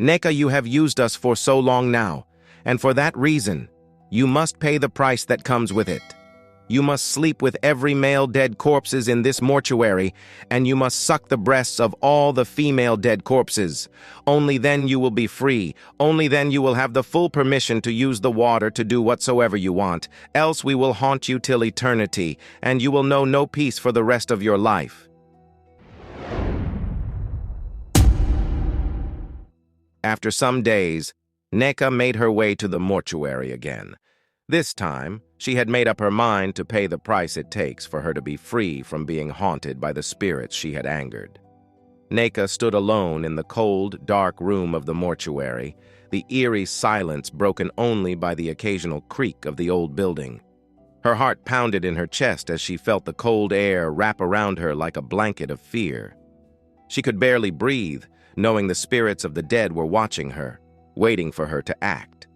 Neka, you have used us for so long now, and for that reason, you must pay the price that comes with it. You must sleep with every male dead corpses in this mortuary, and you must suck the breasts of all the female dead corpses. Only then you will be free. Only then you will have the full permission to use the water to do whatsoever you want. Else we will haunt you till eternity, and you will know no peace for the rest of your life. After some days, Neka made her way to the mortuary again. This time, she had made up her mind to pay the price it takes for her to be free from being haunted by the spirits she had angered. Neka stood alone in the cold, dark room of the mortuary, the eerie silence broken only by the occasional creak of the old building. Her heart pounded in her chest as she felt the cold air wrap around her like a blanket of fear. She could barely breathe, knowing the spirits of the dead were watching her, waiting for her to act.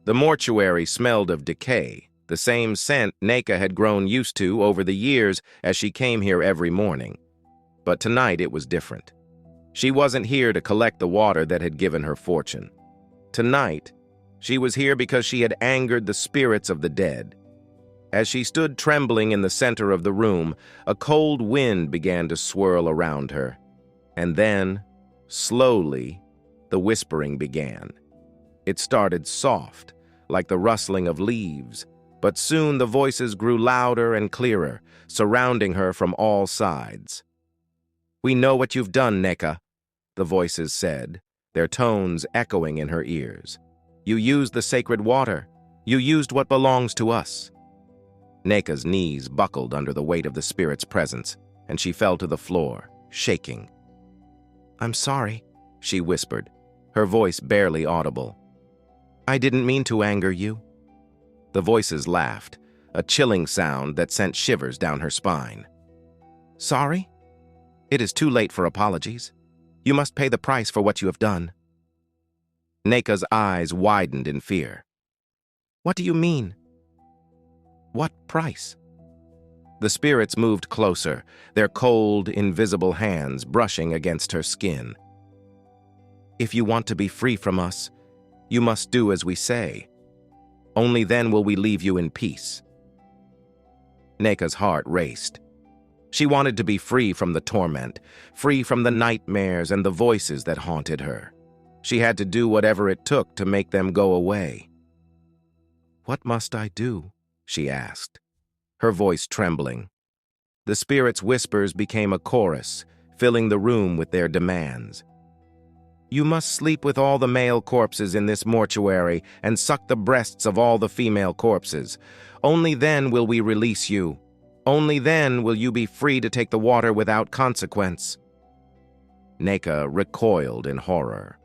The mortuary smelled of decay, the same scent Neka had grown used to over the years as she came here every morning. But tonight it was different. She wasn't here to collect the water that had given her fortune. Tonight, she was here because she had angered the spirits of the dead. As she stood trembling in the center of the room, a cold wind began to swirl around her. And then, slowly, the whispering began. It started soft, like the rustling of leaves, but soon the voices grew louder and clearer, surrounding her from all sides. "We know what you've done, Neka," the voices said, their tones echoing in her ears. "You used the sacred water. You used what belongs to us." Neka's knees buckled under the weight of the spirit's presence, and she fell to the floor, shaking. "I'm sorry," she whispered, her voice barely audible. "I didn't mean to anger you." The voices laughed, a chilling sound that sent shivers down her spine. "Sorry? It is too late for apologies. You must pay the price for what you have done." Neka's eyes widened in fear. "What do you mean? What price?" The spirits moved closer, their cold, invisible hands brushing against her skin. "If you want to be free from us, you must do as we say. Only then will we leave you in peace." Neka's heart raced. She wanted to be free from the torment, free from the nightmares and the voices that haunted her. She had to do whatever it took to make them go away. "What must I do?" she asked, her voice trembling. The spirits' whispers became a chorus, filling the room with their demands. "You must sleep with all the male corpses in this mortuary and suck the breasts of all the female corpses. Only then will we release you. Only then will you be free to take the water without consequence." Neka recoiled in horror.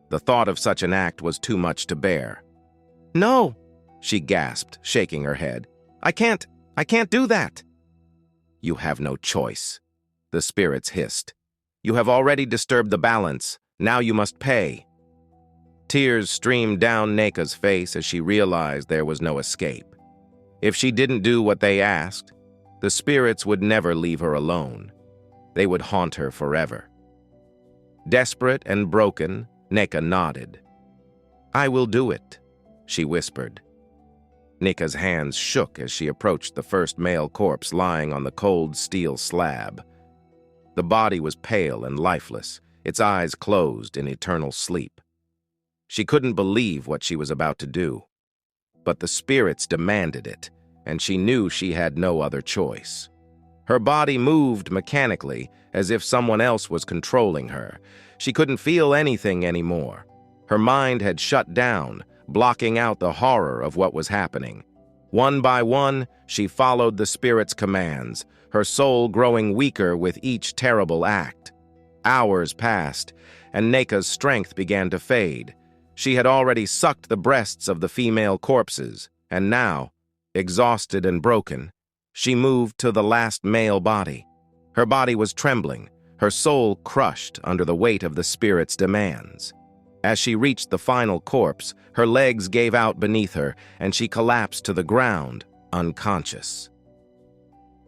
The thought of such an act was too much to bear. "No!" she gasped, shaking her head. I can't do that." "You have no choice," the spirits hissed. "You have already disturbed the balance. Now you must pay." Tears streamed down Neka's face as she realized there was no escape. If she didn't do what they asked, the spirits would never leave her alone. They would haunt her forever. Desperate and broken, Neka nodded. "I will do it," she whispered. Neka's hands shook as she approached the first male corpse lying on the cold steel slab. The body was pale and lifeless, its eyes closed in eternal sleep. She couldn't believe what she was about to do. But the spirits demanded it, and she knew she had no other choice. Her body moved mechanically, as if someone else was controlling her. She couldn't feel anything anymore. Her mind had shut down, blocking out the horror of what was happening. One by one, she followed the spirit's commands, her soul growing weaker with each terrible act. Hours passed, and Neka's strength began to fade. She had already sucked the breasts of the female corpses, and now, exhausted and broken, she moved to the last male body. Her body was trembling, her soul crushed under the weight of the spirit's demands. As she reached the final corpse, her legs gave out beneath her, and she collapsed to the ground, unconscious.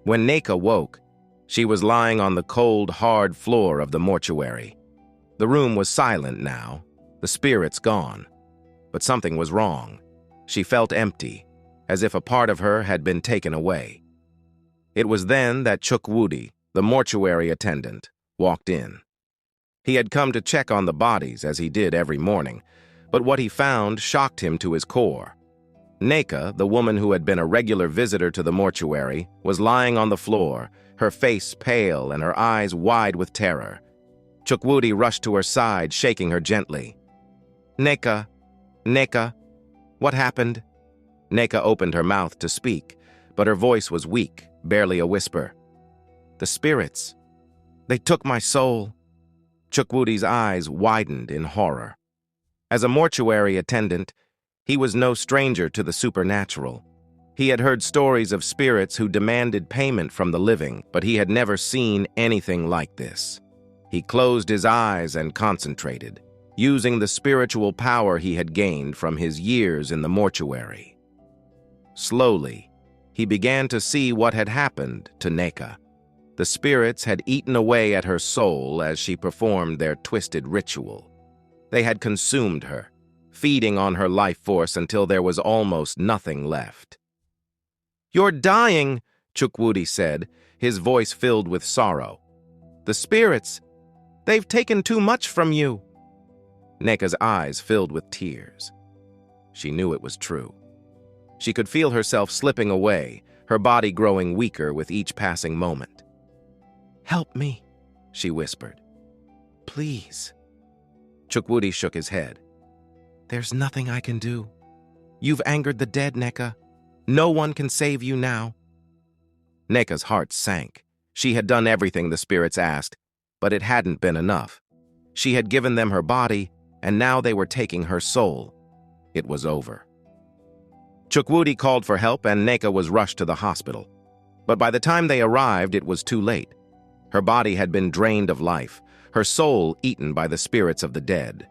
When Neka woke, she was lying on the cold, hard floor of the mortuary. The room was silent now, The spirits gone. But something was wrong. She felt empty, as if a part of her had been taken away. It was then that Chukwudi, the mortuary attendant, walked in. He had come to check on the bodies, as he did every morning, but what he found shocked him to his core. Nneka, the woman who had been a regular visitor to the mortuary, was lying on the floor, her face pale and her eyes wide with terror. Chukwudi rushed to her side, shaking her gently. "Nneka, Nneka, what happened?" Nneka opened her mouth to speak, but her voice was weak, barely a whisper. "The spirits. They took my soul." Chukwudi's eyes widened in horror. As a mortuary attendant, he was no stranger to the supernatural. He had heard stories of spirits who demanded payment from the living, but he had never seen anything like this. He closed his eyes and concentrated, using the spiritual power he had gained from his years in the mortuary. Slowly, he began to see what had happened to Nneka. The spirits had eaten away at her soul as she performed their twisted ritual. They had consumed her, feeding on her life force until there was almost nothing left. "You're dying," Chukwudi said, his voice filled with sorrow. "The spirits, they've taken too much from you." Nneka's eyes filled with tears. She knew it was true. She could feel herself slipping away, her body growing weaker with each passing moment. "Help me," she whispered. "Please." Chukwudi shook his head. "There's nothing I can do. You've angered the dead, Nneka. No one can save you now." Nneka's heart sank. She had done everything the spirits asked, but it hadn't been enough. She had given them her body, and now they were taking her soul. It was over. Chukwudi called for help, and Nneka was rushed to the hospital. But by the time they arrived, it was too late. Her body had been drained of life, her soul eaten by the spirits of the dead.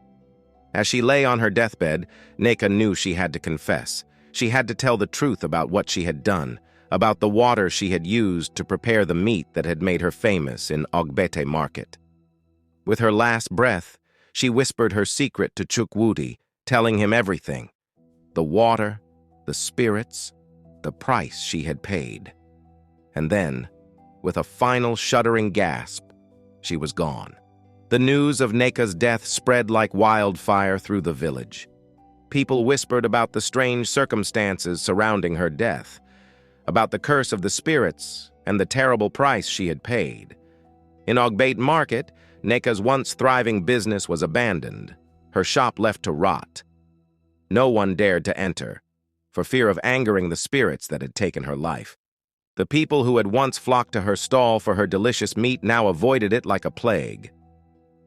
As she lay on her deathbed, Nneka knew she had to confess. She had to tell the truth about what she had done, about the water she had used to prepare the meat that had made her famous in Ogbete market. With her last breath, she whispered her secret to Chukwudi, telling him everything: the water, the spirits, the price she had paid. And then, with a final shuddering gasp, she was gone. The news of Nneka's death spread like wildfire through the village. People whispered about the strange circumstances surrounding her death, about the curse of the spirits and the terrible price she had paid. In Ogbate market, Nneka's once thriving business was abandoned, her shop left to rot. No one dared to enter, for fear of angering the spirits that had taken her life. The people who had once flocked to her stall for her delicious meat now avoided it like a plague.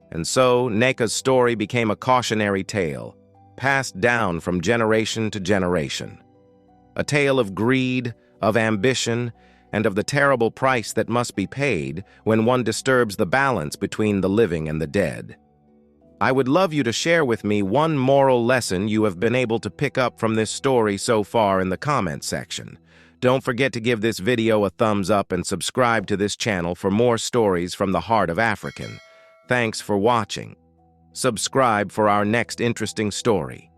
And so, Nneka's story became a cautionary tale, passed down from generation to generation. A tale of greed, of ambition, and of the terrible price that must be paid when one disturbs the balance between the living and the dead. I would love you to share with me one moral lesson you have been able to pick up from this story so far in the comment section. Don't forget to give this video a thumbs up and subscribe to this channel for more stories from the heart of African. Thanks for watching. Subscribe for our next interesting story.